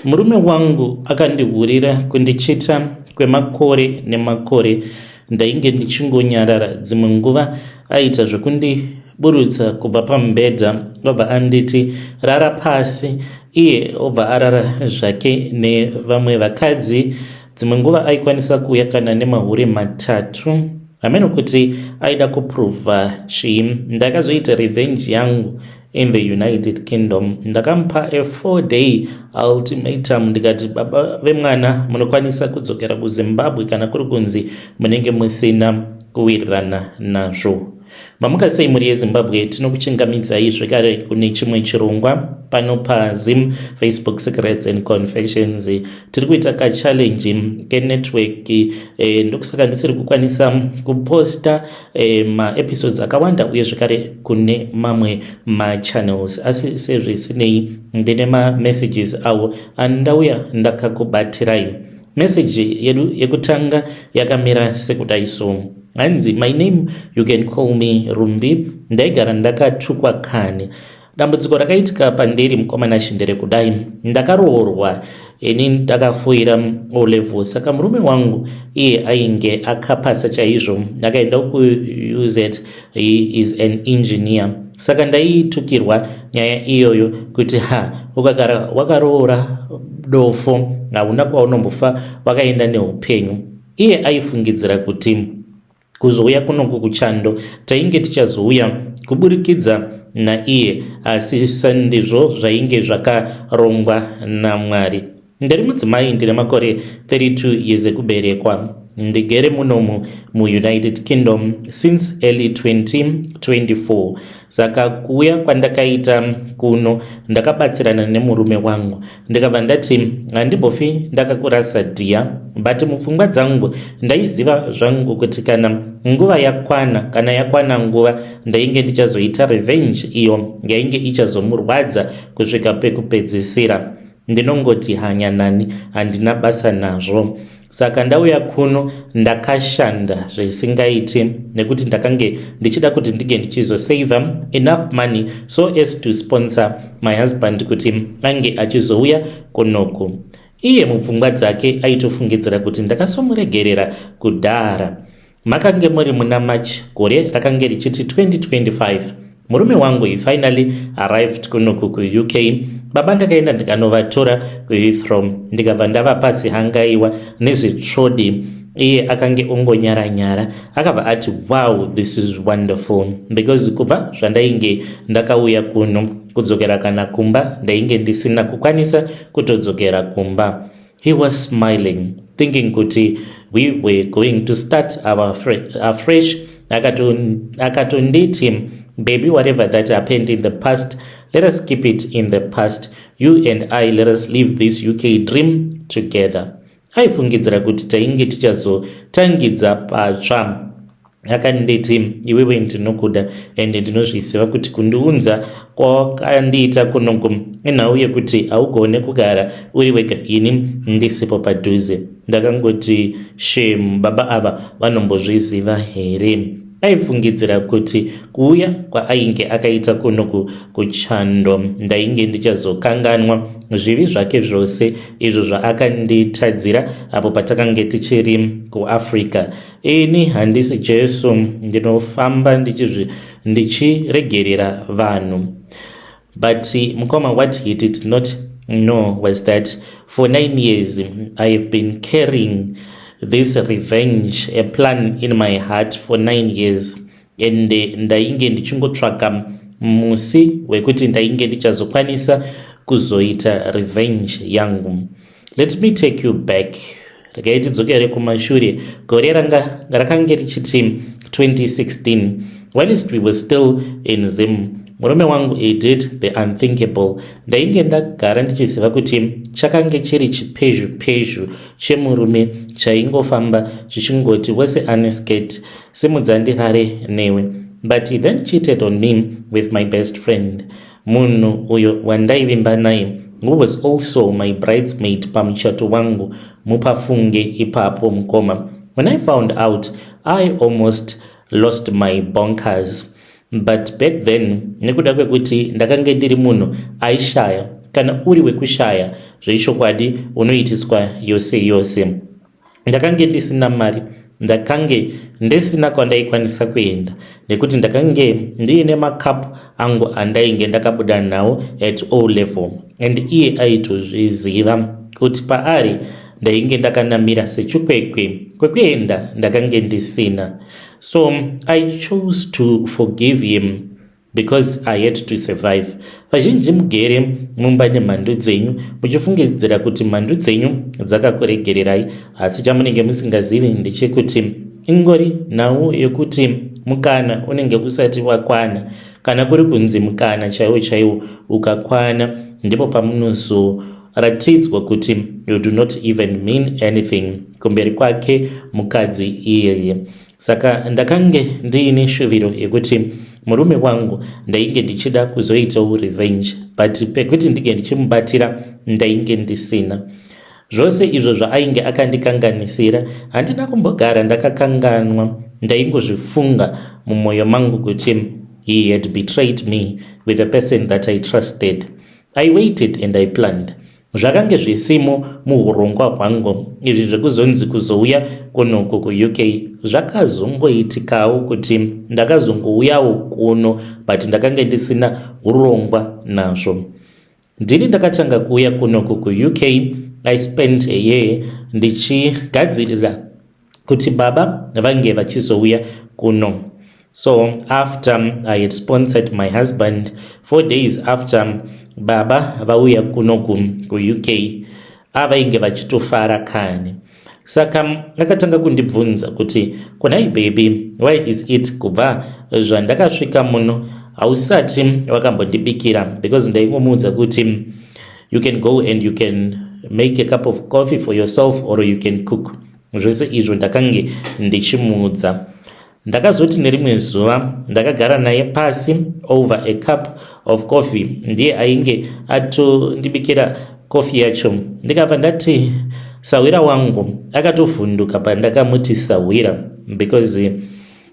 Murume wangu akandiurira kundichita kwemakore nemakore. Ndainge ndichingonyarara, dzimwe nguva aita zvokundiburutsa kubva pamubhedha, obva anditi rara pasi, iye obva arara zvake nevamwe vakadzi. Dzimwe nguva aikwanisa kuuya kana nemahure matatu, hameno kuti aida kuprovha chii. Ndakazoita revenge yangu in the United Kingdom. Ndakamupa a 4-day ultimatum, ndikati baba vemwana munokwanisa kudzokera kuZimbabwe kana kuri kunzi munenge musina kuwirirana nazvo. Mamuka sei muri yeZimbabwe? Tinokuchingamidzai zvekare kune chimwe chirongwa pano paZim, Facebook Secrets and Confessions. Tiri kuita kachallenge kenetwork, ndokusaka ndisiri kukwanisa kuposta maepisodes akawanda uye zvekare kune mamwe machannels, asi sezvisinei ndine mamessages awo andauya ndakakubatirai. Message yedu yekutanga yakamira sekudai so: hanzi, my name you can call me Rumbi. Ndaigara ndakatukwa kani. Dambudziko rakaitika pandiri mukomana Shindere kudai. Ndakaroorwa ini ndakafoira O level. Saka murume wangu iye ainge akapasa chaizvo. Ndakaenda ku UZ, he is an engineer. Saka ndaitukirwa nyaya iyoyo kuti ukagara wakaroora dofo hauna kwaunombofa wakaenda neupenyu. Iye aifungidzira kuti kuzouya kunoku kuchando tainge tichazouya kuburikidza naiye, asi sandizvo zvainge zvakarongwa naMwari. Ndiri mudzimai, ndine makore 32 years ekuberekwa. Ndigere munomu muUnited Kingdom since early 2024. Saka kuuya kwandakaita kuno ndakabatsirana nemurume wangu. Ndikabva ndati handimbofi ndakakurasa dhiya, but mupfungwa dzangu ndaiziva zvangu kuti kana nguva yakwana, kana yakwana nguva, ndainge ndichazoita revenge iyo yainge ichazomurwadza kusvika pekupedzisira. Ndinongoti hanya nani, handina basa nazvo. Saka ndauya kuno ndakashanda zvisingaiti, nekuti ndakange ndichida kuti ndige ndichizosave enough money so as to sponsor my husband kuti ange achizouya kunoku. Iye mupfungwa dzake aitofungidzira kuti ndakasomuregerera kudhara. Makange muri muna March, gore rakange richiti 2025. Murume wangu he finally arrived kunoku ku-UK. Baba ndakaenda ndikanovatora ku-Heathrow, ndikabva ndava pasi hangaiwa nezvetrodi. Iye akange ongonyara-nyara, akabva ati wow, this is wonderful, because kubva zvandainge ndakauya kuno kudzokera kana kumba ndainge ndisina kukwanisa kutodzokera kumba. He was smiling, thinking kuti we were going to start our fresh. Akatonditi, baby, whatever that happened in the past, let us keep it in the past. You and I, let us live this UK dream together. Aifungidzira kuti tainge tichazotangidza patsva. Akanditi, iwewe ndinokuda ende ndinozviziva kuti kundiunza kwakandiita kunoku inhau yekuti haugone kugara uri wega ini ndisipo padhuze. Ndakangoti shame, baba ava vanombozviziva here? Aifungidzira kuti kuuya kwaainge akaita kunoku kuchando ndainge ndichazokanganwa zvivi zvake zvose izvo zvaakanditadzira apo patakange tichiri kuAfrica. Ini handisi Jesu, ndinofamba ndichiregerera vanhu. But mukoma, what he did not know was that for 9 years I have been carrying this revenge, a plan in my heart for 9 years. And ndainge ndichingotsvaka musi wekuti ndainge ndichazokwanisa kuzoita revenge yangu. Let me take you back. Regai tidzokere kumashure. Gore rakange richiti 2016. Whilst we were still in Zim, murume wangu he did the unthinkable. Ndainge ndagara ndichiziva kuti chakange chiri chipezhu chemurume chaingofamba chichingoti wese unscathed, simudzandirare newe. But he then cheated on me with my best friend, munhu uyo wandaivimba naye, who was also my bridesmaid pamuchato wangu. Mupafunge ipapo mukoma. When I found out, I almost lost my bonkers. But back then, nekuda kwekuti ndakange ndiri munhu aishaya kana uri wekushaya zvechokwadi unoitiswa yose yose. Ndakange ndisina mari, ndakange ndisina kwandaikwanisa kuenda nekuti ndakange ndiine makapu angu andainge ndakabuda nawo at O level, and iye aitozviziva kuti paari ndainge ndakanamira sechikwekwe kwekuenda ndakange ndisina. So I chose to forgive him because I had to survive. Vazhinji mugere mumba nemhandu dzenyu muchifungidzira kuti mhandu dzenyu dzakakuregererai, asi chamunenge musingazivi ndechekuti ingori nhau yekuti mukana unenge usati wakwana, kana kuri kunzi mukana chaiwo chaiwo ukakwana ndipo pamunozoratidzwa kuti you do not even mean anything kumberi kwake mukadzi iyeye. Saka ndakange ndiine shuviro yekuti murume wangu ndainge ndichida kuzoitawo revenge, but pekuti ndige ndichimubatira ndainge ndisina. Zvose izvo zvaainge akandikanganisira handina kumbogara ndakakanganwa, ndaingozvifunga mumwoyo mangu kuti he had betrayed me with a person that I trusted. I waited and I planned. Zvakange zvisimo muurongwa hwangu izvi zvekuzonzi kuzouya kunoku kuUK zvakazongoitikawo kuti ndakazongouyawo kuno, but ndakange ndisina urongwa nazvo. Ndini ndakatanga kuuya kunoku kuUK. I spent a year ndichigadzirira kuti baba vange vachizouya kuno. So after I had sponsored my husband, 4 days after baba vauya kunoku kuUK avainge vachitofara kani. Saka akatanga kundibvunza kuti kunai baby, why is it kubva zvandakasvika muno hausati wakambondibikira, because ndaingomuudza kuti you can go and you can make a cup of coffee for yourself or you can cook. Zvose izvo ndakange ndichimuudza. Ndakazoti nerimwe zuva ndakagara naye pasi over a cup of coffee, ndiye ainge atondibikira coffee yacho. Ndikabva ndati Sawira wangu akatovhunduka pandakamuti Sawira, because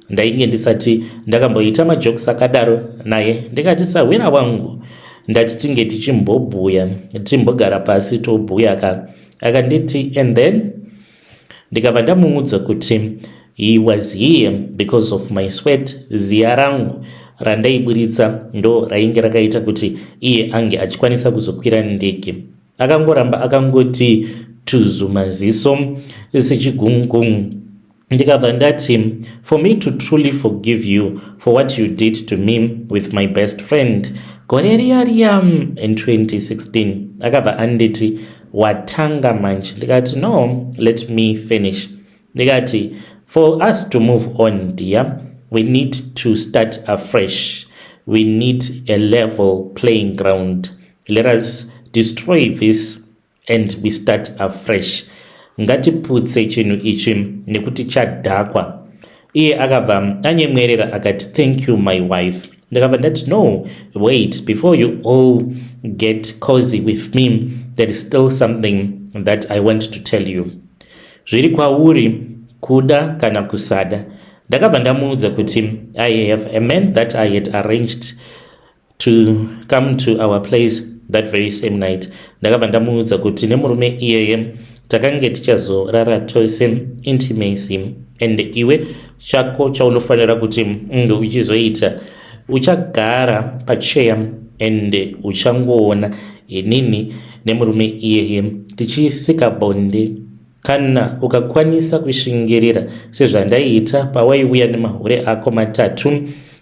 ndainge ndisati ndakamboita majokes akadaro naye. Ndikati Sawira wangu, ndati tinge tichimbobhuya, timbogara pasi tobhuya. Akanditi and then ndikabva ndamuudza kuti he was here because of my sweat. Ziya rangu randaiburitsa ndo rainge rakaita kuti iye ange achikwanisa kuzokwira ndege. Akangoramba akangoti tuzu maziso sechigungu. Ndikabva ndati for me to truly forgive you for what you did to me with my best friend gore riya in 2016. Akabva anditi watanga manje. Ndikati no, let me finish. Ndikati for us to move on, dear, we need to start afresh. We need a level playing ground. Let us destroy this and we start afresh. Ngatiputse chinhu ichi nekuti chadhakwa. Iye akabva anyemwerera akati thank you my wife. Ndakabva ndati no, wait, before you all get cozy with me, there is still something that I want to tell you. Zviri kwauri kuda kana kusada. Ndakabva ndamuudza kuti I have a man that I had arranged to come to our place that very same night. Ndakabva ndamuudza kuti nemurume iyeye takange tichazorara tose intimacy, and iwe chako chaunofanira kuti unge uchizoita uchagara pacheya and uchangoona inini nemurume iyeye tichisika bonde. Kana ukakwanisa kushingirira sezvandaiita pawaiuya nemahore ako 3,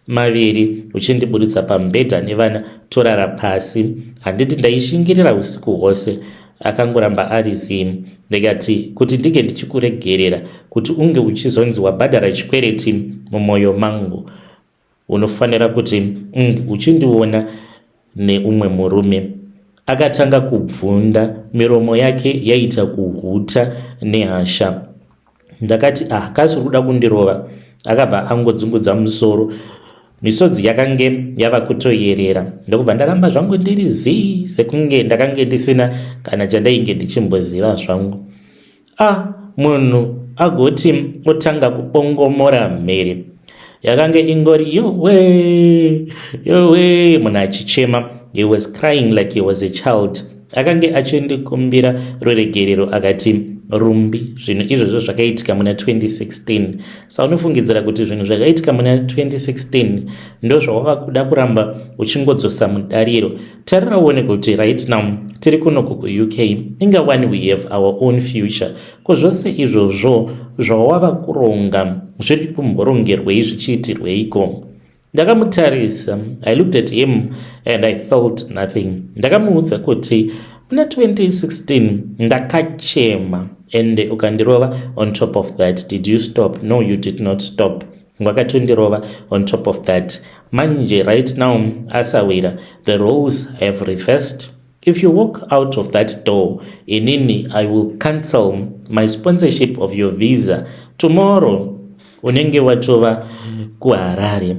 2 uchindiburitsa pambedha nevana torara pasi, handiti ndaishingirira usiku hwose. Akangoramba ari zini. Ndikati kuti ndige ndichikuregerera kuti unge uchizonzi wabhadhara chikwereti mumwoyo mangu, unofanira kuti unge uchindiona neumwe murume. Akatanga kubvunda, miromo yake yaita kuhuta nehasha. Ndakati kasi kuda kundirova. Akabva angodzungudza musoro, misodzi yakange yava kutoyerera. Ndokubva ndaramba zvangu ndiri zii sekunge ndakange ndisina kana chandainge ndichimboziva zvangu. Munhu agoti otanga kubongomora mhere. Yakange ingori yowe munhu achichema he was crying like he was a child. Akange achindikumbira ruregerero akati rumbi zvinhu izvozvo zvakaitika muna 2016. Saunofungidzira kuti zvinhu zvakaitika muna 2016 ndo zvawava kuda kuramba uchingodzosa mudariro. Tarira uone kuti right now tiri kuno kuUK, ingawani we have our own future. Kuzvose izvozvo zvawava kuronga zviri kumborongerwei zvichiitirweiko? Ndakamutarisa, I looked at him and I felt nothing. Ndakamuudza kuti muna 2016 ndakachema and ukandirova on top of that. Did you stop? No, you did not stop. Ngwakatondirova on top of that. Manje right now asawira, the roles have reversed. If you walk out of that door, inini, I will cancel my sponsorship of your visa. Tomorrow, unenge watova kuHarare.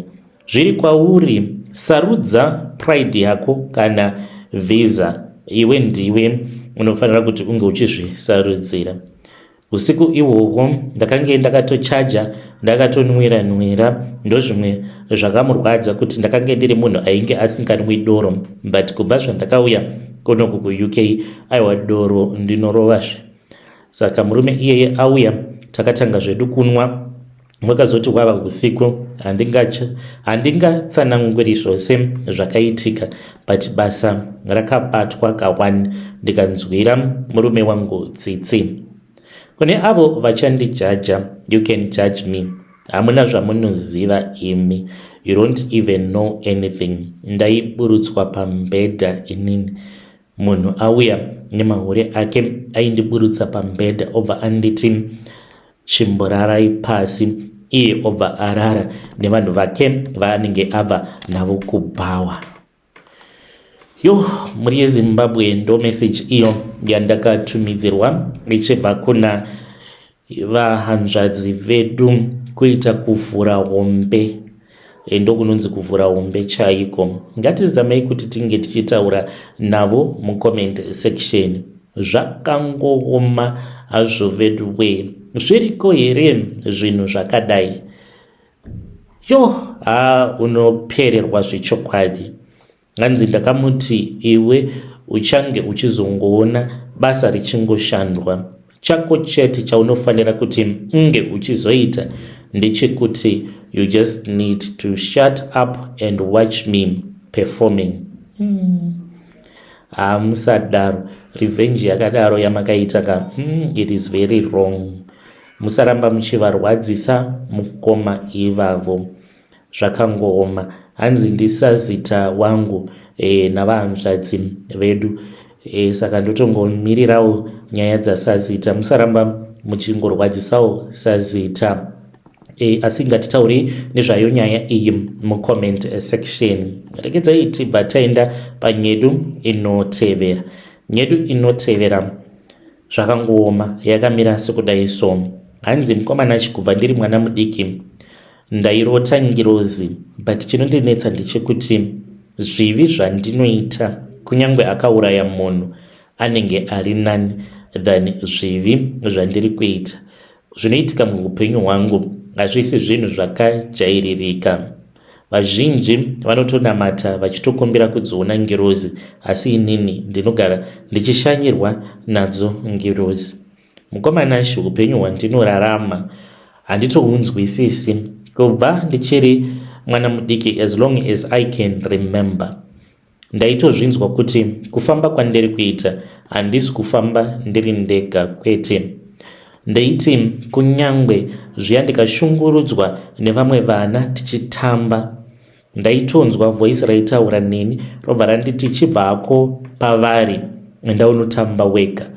Zviri kwauri, sarudza pride yako kana visa. Iwe ndiwe unofanira kuti unge uchizvisarudzira. Usiku ihwohwo ndakange ndakatochaja, ndakatonwira ndozvimwe zvakamurwadza kuti ndakange ndiri munhu ainge asinganwi doro, but kubva zvandakauya kuno kuUK aiwa doro ndinorovazve. Saka murume iyeye auya, takatanga zvedu kunwa. Wakazoti wava usiku, handingatsananguri zvose zvakaitika, but basa rakabatwa kawani, ndikanzwira murume wangu tsitsi. Kune avo vachandijaja, you can judge me. Hamuna zvamunoziva imi. You don't even know anything. Ndaiburutswa pambedha inini. Munhu auya nemahure ake aindiburutsa pambedha obva anditi chimborarai pasi, iye obva arara nevanhu vake vaanenge abva navo kubhawa. Muri yeZimbabwe ndo message iyo yandakatumidzirwa ichibva kuna vahanzvadzi vedu kuita kuvhura hombe. Ndo kunonzi kuvhura hombe chaiko. Ngatizamei kuti tinge tichitaura navo mucomment section. Zvakangooma hazvo vedu we. Zviriko here zvinhu zvakadai? Unopererwa zvechokwadi. Nganzi ndakamuti iwe uchange uchizongoona basa richingoshandwa. Chako chete chaunofanira kuti unge uchizoita ndechekuti you just need to shut up and watch me performing. Musadaro. Revenge yakadaro yamakaita it is very wrong. Musaramba muchivarwadzisa mukoma ivavo. Zvakangooma. Hanzi ndisazita wangu navahanzvadzi vedu. Saka ndotongomirirawo nyaya dzasazita. Musaramba muchingorwadzisawo sazita. Asi ngatitauri nezvayo nyaya iyi mucomment section. Regedzai tibva taenda panyedu inotevera. Nyedu inotevera zvakangooma yakamira sekudai so. Hanzi mukomana chikubva ndiri mwana mudiki ndairota ngirozi, but chinondinetsa ndechekuti zvivi zvandinoita kunyangwe akauraya munhu anenge ari nani than zvivi zvandiri kuita. Zvinoitika muupenyu hwangu hazvisi zvinhu zvakajairirika. Vazhinji vanotonamata vachitokumbira kudziona ngirozi, asi inini ndinogara ndichishanyirwa nadzo ngirozi. Mukomanashi upenyu hwandinorarama handitounzwisisi kubva ndichiri mwana mudiki, as long as I can remember. Ndaitozvinzwa kuti kufamba kwandiri kuita handisi kufamba ndiri ndega, kwete. Ndaiti kunyangwe zviya ndikashungurudzwa nevamwe vana tichitamba, ndaitonzwa voice raitaura neni robva randiti chibvako pavari ndaunotamba wega.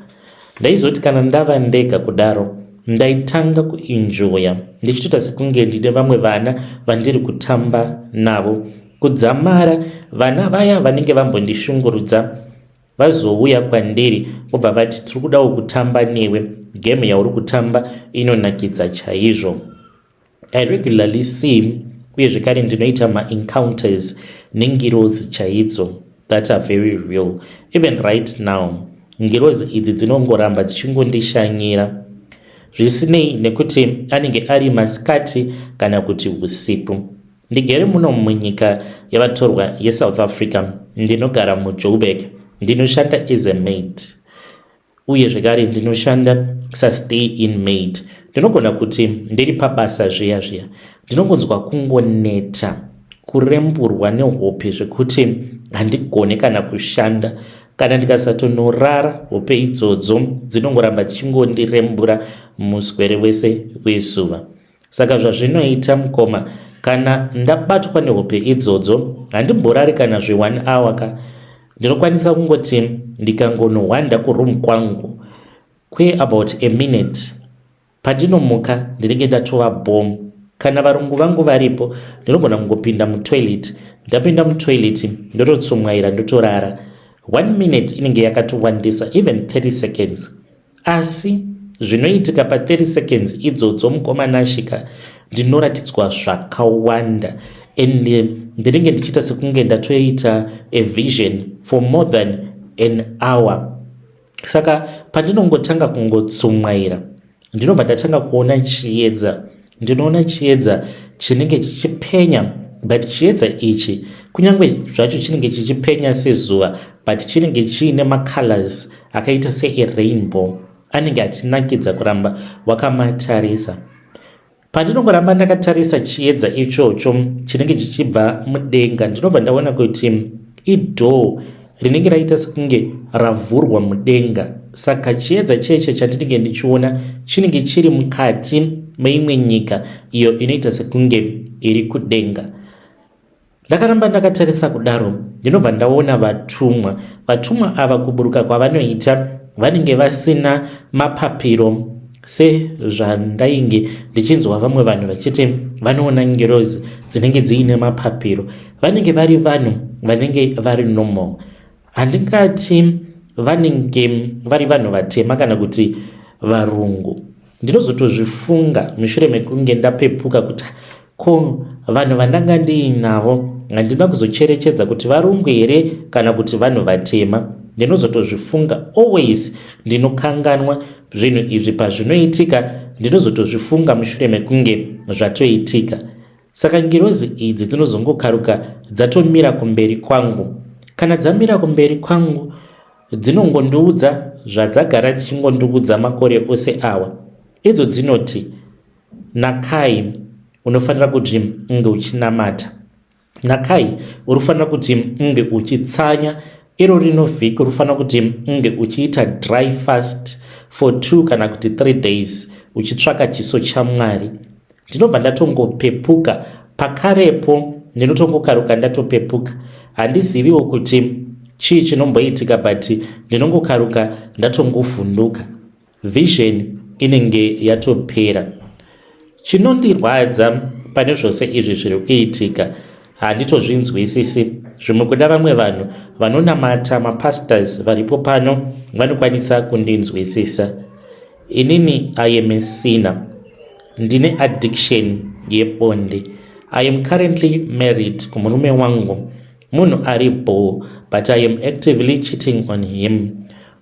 Ndaizoti kana ndava ndega kudaro ndaitanga kuenjoya, ndichitoita sekunge ndine vamwe vana vandiri kutamba navo. Kudzamara vana vaya vanenge vambondishungurudza vazouya kwandiri obva vati tiri kudawo kutamba newe, game yauri kutamba inonakidza chaizvo. I regularly see uye zvekare ndinoita ma-encounters nengirozi chaidzo that are very real. Even right now ngirozi idzi dzinongoramba dzichingondishanyira, zvisinei nekuti anenge ari masikati kana kuti usiku. ndigere muno munyika yavatorwa yeSouth Africa. Ndinogara muJoburg. Ndinoshanda as a maid uye zvekare ndinoshanda stay in maid. Ndinogona kuti ndiri pabasa zviya ndinogonzwa kungoneta, kuremburwa nehope zvekuti handigone kana kushanda. Kana ndikasatonorara, hope idzodzo dzinongoramba dzichingondirembura muswere wese wezuva. Saka zvazvinoita mukoma, kana ndabatwa nehope idzodzo handimborari kana 1 hour ka. Ndinokwanisa kungoti ndikangonohwanda kuroom kwangu about a minute, pandinomuka ndinenge ndatova bomb. Kana varungu vangu varipo, ndinogona kungopinda mutoilet. Ndapinda mutoilet ndototsumwaira ndotorara. 1 minute inenge yakatowandisa, even 30 seconds. Asi zvinoitika pa 30 seconds idzodzo mukoma nasvika, ndinoratidzwa zvakawanda. And ndinenge ndichiita sekunge ndatoita a vision for more than an hour. Saka pandinongotanga kungotsumwaira, ndinobva ndatanga kuona chiedza. Ndinoona chiedza chinenge chichipenya, but chiedza ichi kunyange zvacho chinenge chichipenya sezuva, but chinenge chiine macolors akaita rainbow, anenge achinakidza kuramba wakamatarisa. Pandinongoramba ndakatarisa chiedza ichocho chinenge chichibva mudenga, ndinobva ndaona kuti idhoo rinenge raita sekunge ravhurwa mudenga. Saka chiedza cheche chandinenge ndichiona chinenge chiri mukati meimwe nyika iyo inoita sekunge iri kudenga. Ndakaramba ndakatarisa kudaro, ndinobva ndaona vatumwa. Vatumwa ava kuburuka kwavanoita vanenge vasina mapapiro, sezvandainge ndichinzwa vamwe vanhu vachiti vanoona ngerozi dzinenge dziine mapapiro. Vanenge vari vanhu vanenge vari normal. Handingati vanenge vari vanhu vatema kana kuti varungu. Ndinozotozvifunga mushure mekunge ndapepuka kuti ko vanhu vandanga ndiinavo handina kuzocherechedza kuti varungu here kana kuti vanhu vatema. Ndinozotozvifunga always, ndinokanganwa zvinhu izvi pazvinoitika. Ndinozotozvifunga mushure mekunge zvatoitika. Saka ngirozi idzi dzinozongokaruka dzatomira kumberi kwangu. Kana dzamira kumberi kwangu, dzinongondiudza zvadzagara dzichingondiudza makore ose awa. Idzo dzinoti, Nakai, unofanira kuti unge uchinamata. Nakai, unofanira kuti unge uchitsanya. Iro rino vhiki unofanira kuti unge uchiita dry fast for 2 kana kuti 3 days, uchitsvaka chiso chaMwari. Ndinobva ndatongopepuka pakarepo, ndinotongokaruka ndatopepuka. Handiziviwo kuti chii chinomboitika, but ndinongokaruka ndatongovhunduka. Vision inenge yatopera. Chinondirwadza pane zvose izvi zviri kuitika, handitozvinzwisisi. Zvimwe kuda vamwe vanhu vanonamata, mapastors varipo pano, vanokwanisa kundinzwisisa. Inini I am a sinner. Ndine addiction yebonde. I am currently married kumurume wangu. Munhu aripo, but I am actively cheating on him.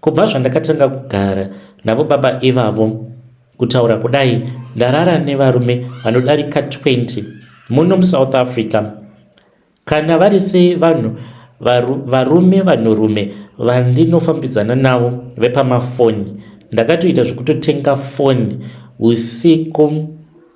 Kubva zvandakatanga kugara navo baba ivavo, kutaura kudai, ndarara nevarume vanodarika 20 muno muSouth Africa. Kana vari se vanhu varume vanhurume vandinofambidzana navo vepamafoni, ndakatoita zvekutotenga foni usiku,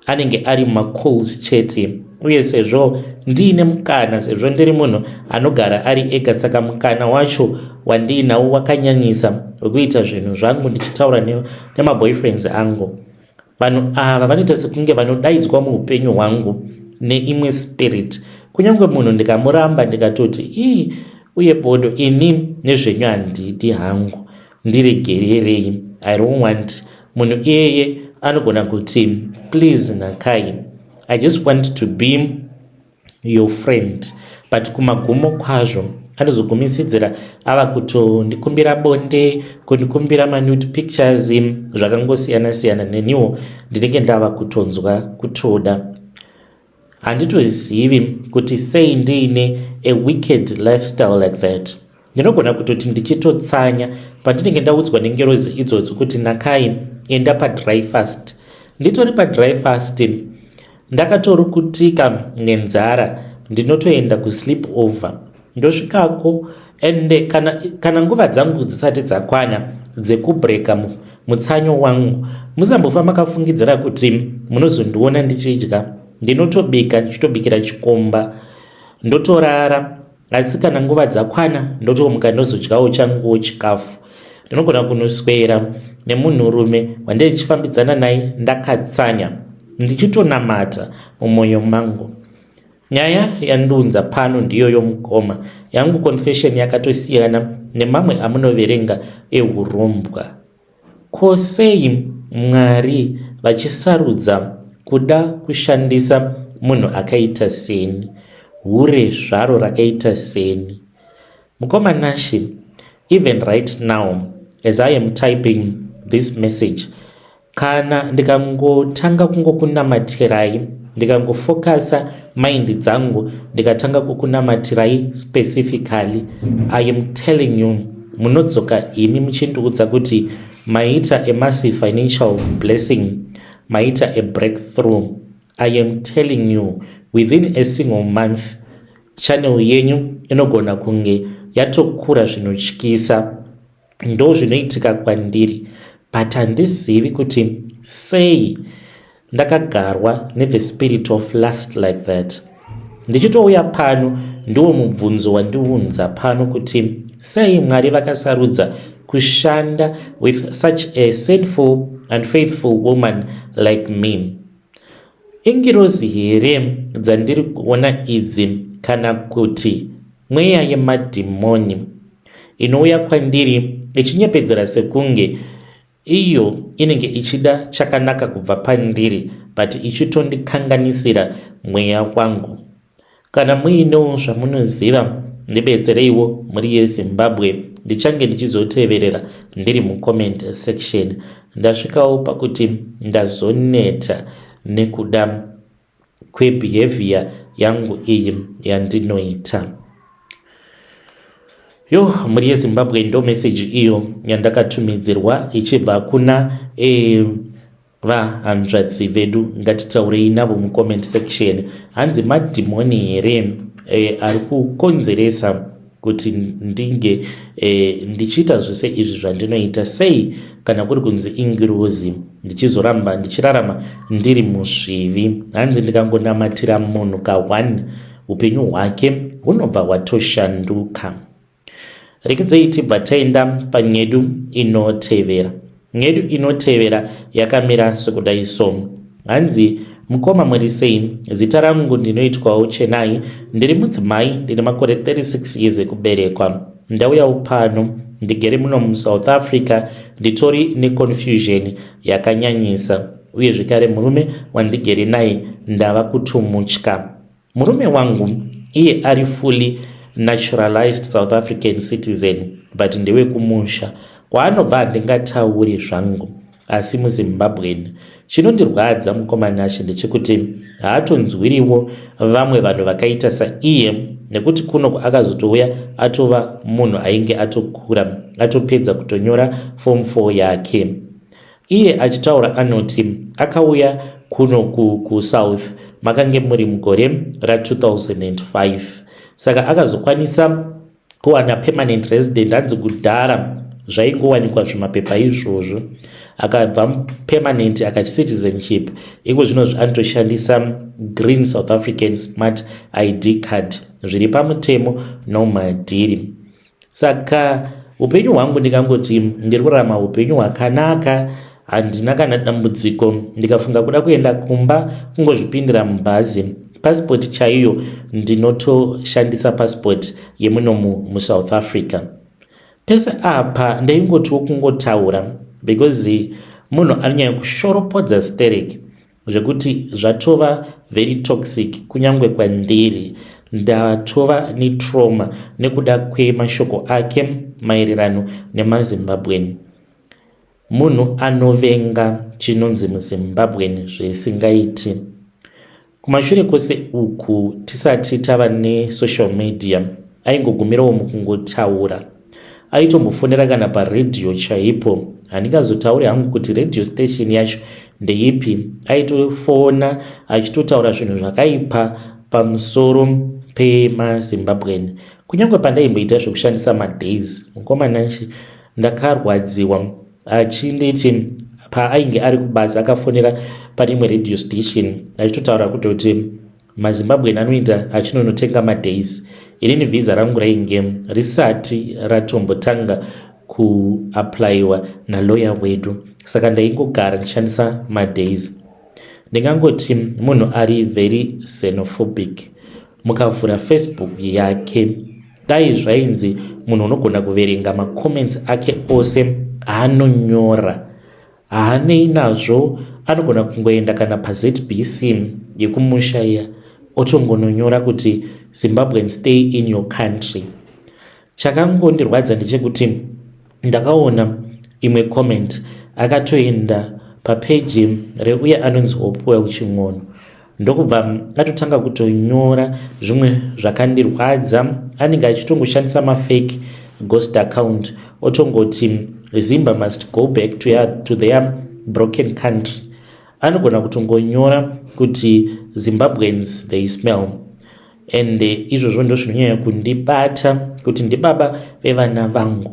anenge ari macalls chete. Uye sezvo ndiine mukana, sezvo ndiri munhu anogara ari ega, saka mukana wacho wandiinawo wakanyanyisa wekuita zvinhu zvangu ndichitaura nemaboyfriends angu. Vanhu ava vanoita sekunge vanodaidzwa muupenyu hwangu neimwe spirit. Kunyange munhu ndikamuramba ndikatoti uye bodo, ini nezvenyu handidi hangu, ndiregererei, I don't want. Munhu iyeye anogona kuti, please Nakai, I just want to be your friend. But kumagumo kwazvo anozogumisidzira ava kutondikumbira bonde, kundikumbira manude pictures, zvakangosiyana siyana. Neniwo ndinenge ndava kutonzwa kutoda. Handitozivi kuti sei ndiine a wicked lifestyle like that. Ndinogona kutoti ndichitotsanya pandinenge ndaudzwa nengerozi idzodzo kuti Nakai, enda pa dry fast. Nditori pa dry fast, ndakatorukutika nenzara ndinotoenda kusleep over. Ndosvikako ende kana nguva dzangu dzisati dzakwana dzekubreka mutsanyo wangu, musambofa makafungidzira kuti munozondiona ndichidya. Ndinotobika ndichitobikira chikomba ndotorara, asi kana nguva dzakwana ndotomuka ndozodyawo changuwo chikafu. Ndinogona kunoswera nemunhurume wandichifambidzana naye ndakatsanya ndichitonamata mumwoyo mangu. Nyaya yandiunza pano ndiyo yomukoma yangu. Confession yakatosiyana nemamwe amunoverenga eurombwa. Ko sei Mwari vachisarudza kuda kushandisa munhu akaita seni, hure zvaro rakaita seni? Mukoma Nashe, even right now as I am typing this message, kana ndikangotanga kungokunamatirai, ndikangofokasa mind dzangu ndikatanga kukunamatirai specifically, I am telling you, munodzoka imi muchindiudza kuti maita a massive financial blessing, maita a breakthrough. I am telling you, within a single month channel yenyu inogona kunge yatokura zvinotyisa. Ndo zvinoitika kwandiri, but handizivi kuti sei ndakagarwa the spirit of lust like that. Ndichitouya pano ndiwo mubvunzo wandiunza pano kuti sei Mwari vakasarudza kushanda with such a sinful and faithful woman like me. Ingirozi here dzandiri kuona idzi, kana kuti mweya yemadhimoni inouya kwandiri ichinyepedzera sekunge iyo inenge ichida chakanaka kubva pandiri, but ichitondikanganisira mweya wangu. Kana muinewo zvamunoziva ndibetsereiwo muri yeZimbabwe, ndichange ndichizoteverera ndiri mucomment section. Ndasvikawo pakuti ndazoneta nekuda kwebehavior yangu iyi yandinoita. Muri yeZimbabwe ndo message iyo yandakatumidzirwa ichibva kuna vahanzvadzi vedu, ngatitaurei navo mucomment section. Hanzi madhimoni here ari kukonzeresa kuti ndinge ndichiita zvose izvi zvandinoita. Sei kana kuri kunzi ingirozi ndichizoramba ndichirarama ndiri muzvivi? Hanzi ndikangonamatira munhu ka1 upenyu hwake hunobva hwatoshanduka. Rekezei tibva taenda panyedu inotevera. Nyedu inotevera yakamira sekudai so. Hanzi mukoma muri sei? Zita rangu ndinoitwawo Chenai, ndiri mudzimai, ndine makore 36 years ekuberekwa. Ndauyawo pano ndigere muno muSouth Africa nditori neconfusion yakanyanyisa, uye zvekare murume wandigere naye ndava kutomutya. Murume wangu iye ari fully naturalized South African citizen, but ndewe kumusha. Kwaanobva handingatauri zvangu, asi muZimbabweni. Chinondirwadza mukoma Nashe ndechekuti haatonzwiriwo vamwe vanhu vakaita saiye, nekuti kuno akazotouya atova munhu ainge atokura, atopedza kutonyora form 4 yake. Iye achitaura anoti akauya kuno kuSouth makange muri mugore ra2005, saka akazokwanisa kuwana permanent resident. Hanzi kudhara zvaingowanikwa zvimapepa izvozvo, akabva permanent akati citizenship. Iko zvino anotoshandisa green South African smart ID card, zviri pamutemo nomadhiri. Saka upenyu hwangu ndikangoti ndiri kurarama upenyu hwakanaka, handina kana dambudziko. Ndikafunga kuda kuenda kumba kungozvipindira mubhazi, passport chaiyo ndinotoshandisa passport yemuno muSouth Africa. Pese apa ndaingotiwo kungotaura because munhu anonyanya kushoropodza stereki zvekuti zvatova very toxic kunyange kwandiri. Ndatova netrauma nekuda kwemashoko ake maererano nemaZimbabweni. Munhu anovenga chinonzi muZimbabweni zvisingaiti. Kumashure kwose uku tisati tava nesocial media, aingogumirawo mukungotaura. Aitombofonera kana paredhiyo chaipo. Handingazotauri hangu kuti radio station yacho ndeipi, aitofona achitotaura zvinhu zvakaipa pamusoro pemazimbabwen. Kunyange pandaimboita zvekushandisa madays, mukomana ndakarwadziwa achinditi paainge ari kubasa akafonera pane imwe radio station achitotaura kuti mazimbabwen anoita achinonotenga madays. Inini vhisa rangu rainge risati ratombotanga kuaplaiwa naloya wedu, saka ndaingogara ndichishandisa madays. Ndingangoti munhu ari very xenophobic. Mukavhura Facebook yake, dai zvainzi munhu unogona kuverenga macomments ake ose aanonyora, haanei nazvo, anogona kungoenda kana paZBC yekumusha iya otongononyora kuti Zimbabwean stay in your country. Chakangondirwadza ndechekuti ndakaona imwe comment akatoenda papeji reuya anonzi Opuwa Uching'ono, ndokubva atotanga kutonyora zvimwe zvakandirwadza. Anenge achitongoshandisa mafake ghost account otongoti Zimba must go back to their broken country. Anogona kutongonyora kuti Zimbabweans they smell. And izvozvo ndo zvinonyanya kundibata kuti ndibaba vevana vangu.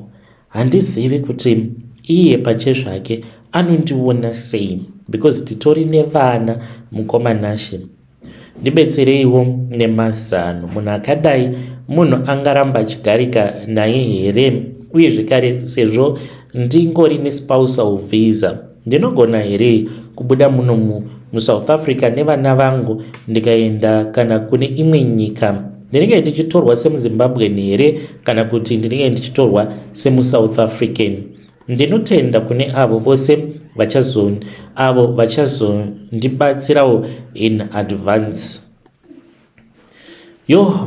Handizivi kuti iye pachezvake anondiona sei, because titori nevana mukomanashe. Ndibetsereiwo nemazano. Munhu akadai munhu angaramba achigarika naye here? Uye zvekare, sezvo ndingori nespousal visa, ndinogona here kubuda muno muSouth Africa nevana vangu ndikaenda kana kune imwe nyika? Ndinenge ndichitorwa semuZimbabwean here kana kuti ndinenge ndichitorwa semuSouth African? Ndinotenda kune avo vose vachazondibatsirawo in advance.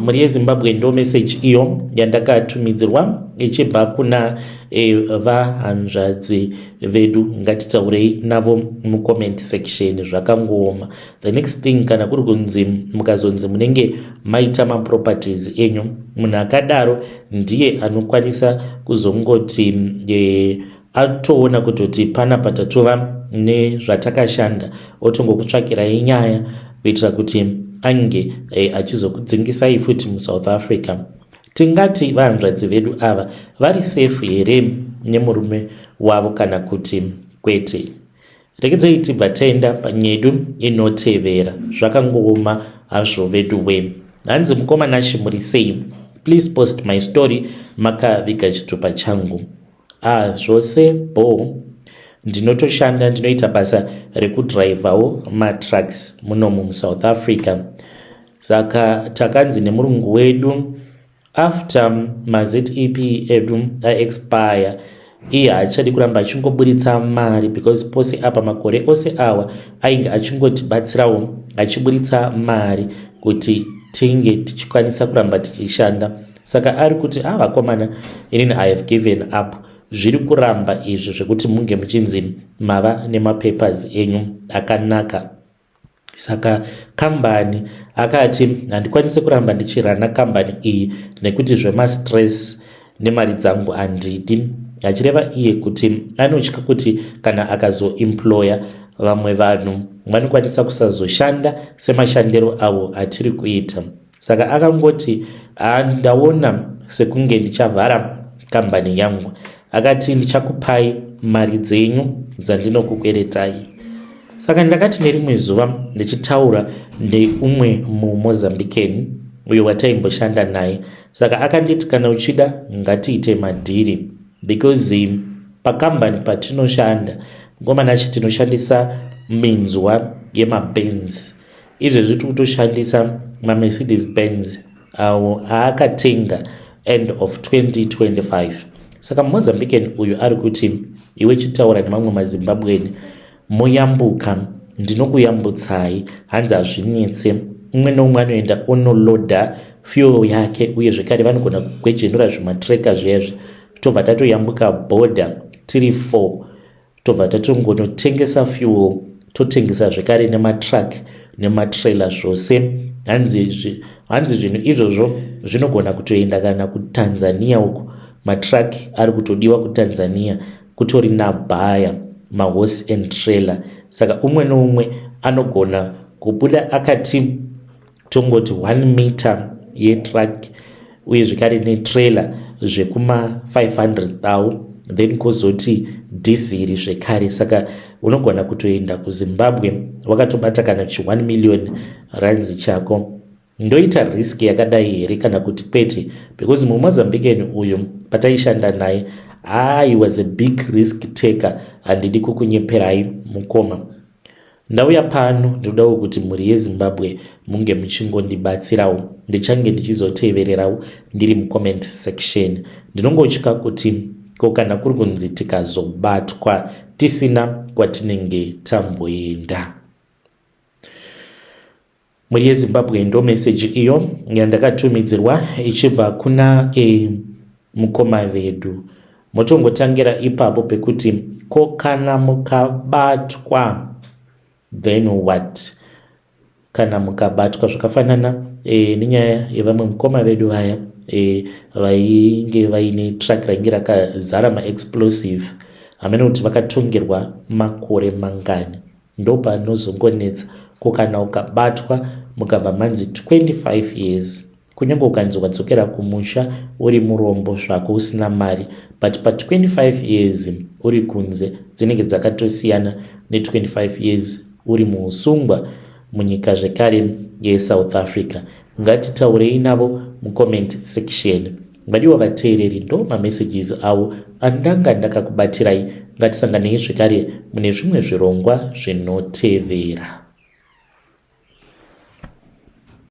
Muri yeZimbabwe ndo message iyo yandakatumidzirwa ichibva kuna vahanzvadzi vedu. Ngatitaurei navo mucomment section zvakangooma. The next thing, kana kuri kunzi mukazonzi munenge maita maproperties enyu, munhu akadaro ndiye anokwanisa kuzongoti atoona kutoti pana patatova nezvatakashanda, otongokutsvakirai nyaya kuitira kuti ange achizokudzingisai futi muSouth Africa. Tingati vahanzvadzi vedu ava vari safe here nemurume wavo kana kuti kwete? Regedzei tibva taenda panyedu inotevera. Zvakangooma hazvo vedu we. Hanzi mukomanashi muri sei? Please post my story makaviga chitupa changu. Zvose ndinotoshanda, ndinoita basa rekudrivawo matrucks muno muSouth Africa. Saka takanzi nemurungu wedu after maZEP edu expire, iye haachadi kuramba achingoburitsa mari, because pose apa makore ose awa ainge achingotibatsirawo achiburitsa mari kuti tinge tichikwanisa kuramba tichishanda. Saka ari kuti vakomana, inini I have given up. Zviri kuramba izvi zvekuti munge muchinzi mava nemapapers enyu akanaka. Saka kambani akati handikwanise kuramba ndichirana kambani iyi nekuti zvemastress nemari dzangu handidi. Achireva iye kuti anotya kuti kana akazoemploya vamwe vanhu vanokwanisa kusazoshanda semashandiro avo atiri kuita. Saka akangoti ndaona sekunge ndichavhara kambani yangu. Akati ndichakupai mari dzenyu dzandinokukweretai. Saka ndakati nerimwe zuva ndichitaura neumwe muMozambican uyo wataimboshanda naye. Saka akanditi kana uchida ngatiite madhiri, because pakambani patinoshanda ngomanachi tinoshandisa minzwa yemaBenz. Izvezvi tikutoshandisa maMercedes Benz awo aakatenga end of 2025. Saka muMozambican uyu ari kuti iwe chitaura nemamwe maZimbabwean moyambuka, ndinokuyambutsai, hanzi hazvinetse. Umwe noumwe anoenda onoloda fuel yake, uye zvekare vanogona kugwejenura zvimatreka zviyazvi. Tobva tatoyambuka border tiri 4, tobva tatongonotengesa fuel, totengesa zvekare nematruck nematrailer zvose. Hanzi zvinhu izvozvo zvinogona kutoenda kana kuTanzania uko. Matruck ari kutodiwa kuTanzania, kutori nabhaya mahorse and trailer. Saka umwe noumwe anogona kubuda akati tongoti 1 meter yetrack uye zvekare netrailer zvekuma 500,000 then kozoti dhiziri zvekare. Saka unogona kutoenda kuZimbabwe wakatobata kana 1 million rands chako. Ndoita risk yakadai here kana kuti kwete? Because muMozambican uyu pataishanda naye, he was a big risk taker, handidi kukunyeperai mukoma. Ndauya pano ndodawo kuti mhuri yeZimbabwe munge muchingondibatsirawo, ndichange ndichizotevererawo ndiri mucomment section. Ndinongotya kuti kana kuri kunzi tikazobatwa tisina kwatinenge tamboenda. Mhuri yeZimbabwe ndo message iyo yandakatumidzirwa ichibva kuna mukoma vedu. Motongotangira ipapo pekuti kana mukabatwa then what? Kana mukabatwa zvakafanana nenyaya yevamwe mukoma vedu vaya vainge vaine track rainge rakazara maexplosive, hamene kuti vakatongerwa makore mangani. Ndo panozongonetsa kana ukabatwa mukabva manzi 25 years, kunyange ukanzi ukadzokera kumusha uri murombo zvako usina mari, but pa 25 years uri kunze dzinenge dzakatosiyana ne25 years uri muusungwa munyika zvekare yeSouth Africa. Ngatitaurei navo mucomment section. Vadiwa vateereri, ndo mamessages avo andanga ndakakubatirai. Ngatisanganei zvekare mune zvimwe zvirongwa zvinotevera.